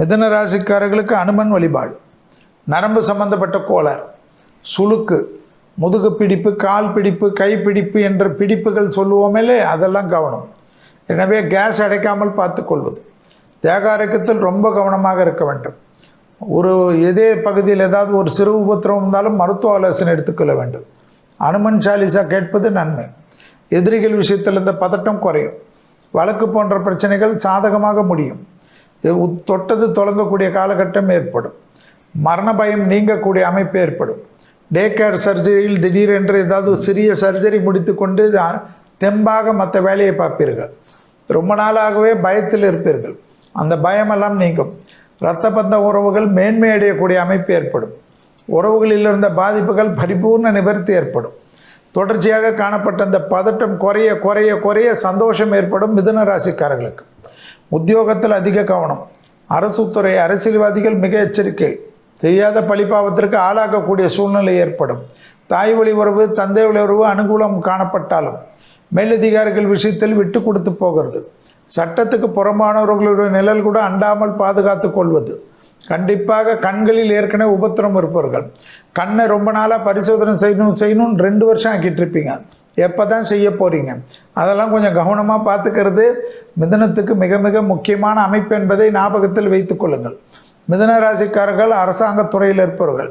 மிதுன ராசிக்காரர்களுக்கு அனுமன் வழிபாடு. நரம்பு சம்பந்தப்பட்ட கோளாறு, சுளுக்கு, முதுகு பிடிப்பு, கால் பிடிப்பு, கை பிடிப்பு என்ற பிடிப்புகள் சொல்லுவோமேலே, அதெல்லாம் கவனம். எனவே கேஸ் அடைக்காமல் பார்த்துக்கொள்வது. தேக ஆரோக்கியத்தில் ரொம்ப கவனமாக இருக்க வேண்டும். ஒரு இதே பகுதியில் ஏதாவது ஒரு சிறு உபத்திரம் இருந்தாலும் மருத்துவ ஆலோசனை எடுத்துக்கொள்ள வேண்டும். அனுமன் சாலிசா கேட்பது நன்மை. எதிரிகள் விஷயத்தில் இந்த பதட்டம் குறையும். வழக்கு போன்ற பிரச்சனைகள் சாதகமாக முடியும். தொட்டது தொடங்கக்கூடிய காலகட்டம் ஏற்படும். மரண பயம் நீங்கக்கூடிய அமைப்பு ஏற்படும். டே கேர் சர்ஜரியில் திடீரென்று ஏதாவது சிறிய சர்ஜரி முடித்து கொண்டு தெம்பாக மற்ற வேலையை பார்ப்பீர்கள். ரொம்ப நாளாகவே பயத்தில் இருப்பீர்கள். அந்த பயமெல்லாம் நீங்கும். இரத்த பந்த உறவுகள் மேன்மை அடையக்கூடிய அமைப்பு ஏற்படும். உறவுகளில் இருந்த பாதிப்புகள் பரிபூர்ண நிவர்த்தி ஏற்படும். தொடர்ச்சியாக காணப்பட்ட அந்த பதட்டம் குறைய குறைய குறைய சந்தோஷம் ஏற்படும். மிதுன ராசிக்காரர்களுக்கு உத்தியோகத்தில் அதிக கவனம். அரசுத்துறை அரசியல்வாதிகள் மிக எச்சரிக்கை. செய்யாத பழிபாவத்திற்கு ஆளாக்கக்கூடிய சூழ்நிலை ஏற்படும். தாய் வழி உறவு, தந்தை வழி உறவு அனுகூலம் காணப்பட்டாலும் மேலதிகாரிகள் விஷயத்தில் விட்டு கொடுத்து போகிறது. சட்டத்துக்கு புறம்பானவர்களுடைய நிழல் கூட அண்டாமல் பாதுகாத்து கொள்வது. கண்டிப்பாக கண்களில் ஏற்கனவே உபத்திரம் இருப்பவர்கள், கண்ணை ரொம்ப நாளாக பரிசோதனை செய்யணும்னு 2 வருஷம் ஆக்கிட்டு இருப்பீங்க. எப்போ தான் செய்ய போகிறீங்க? அதெல்லாம் கொஞ்சம் கவனமாக பார்த்துக்கிறது மிதுனத்துக்கு மிக மிக முக்கியமான அமைப்பு என்பதை ஞாபகத்தில் வைத்துக் கொள்ளுங்கள். மிதுன ராசிக்காரர்கள் அரசாங்கத்துறையில் இருப்பவர்கள்,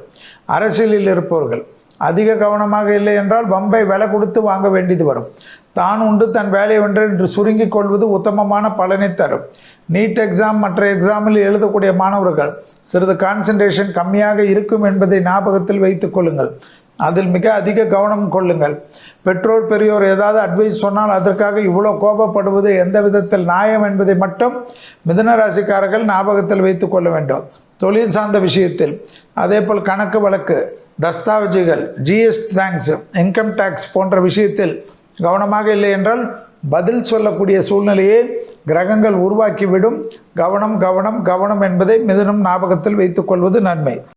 அரசியலில் இருப்பவர்கள் அதிக கவனமாக இல்லை என்றால் வம்பை விலை கொடுத்து வாங்க வேண்டியது வரும். தான் உண்டு தன் வேலை ஒன்று என்று சுருங்கிக் கொள்வது உத்தமமான பலனை தரும். நீட் எக்ஸாம் மற்ற எக்ஸாமில் எழுதக்கூடிய மாணவர்கள் சிறிது கான்சன்ட்ரேஷன் கம்மியாக இருக்கும் என்பதை ஞாபகத்தில் வைத்துக் கொள்ளுங்கள். அதில் மிக அதிக கவனம் கொள்ளுங்கள். பெற்றோர் பெரியோர் ஏதாவது அட்வைஸ் சொன்னால் அதற்காக இவ்வளோ கோபப்படுவது எந்த விதத்தில் நியாயம் என்பதை மட்டும் மிதுன ராசிக்காரர்கள் ஞாபகத்தில் வைத்துக் கொள்ள வேண்டும். தொழில் சார்ந்த விஷயத்தில், அதே போல் கணக்கு வழக்கு, தஸ்தாவேஜுகள், ஜிஎஸ் தேங்க்ஸ், இன்கம் டேக்ஸ் போன்ற விஷயத்தில் கவனமாக இல்லை என்றால் பதில் சொல்லக்கூடிய சூழ்நிலையை கிரகங்கள் உருவாக்கிவிடும். கவனம் கவனம் கவனம் என்பதை மிதுனம் ஞாபகத்தில் வைத்துக் கொள்வது நன்மை.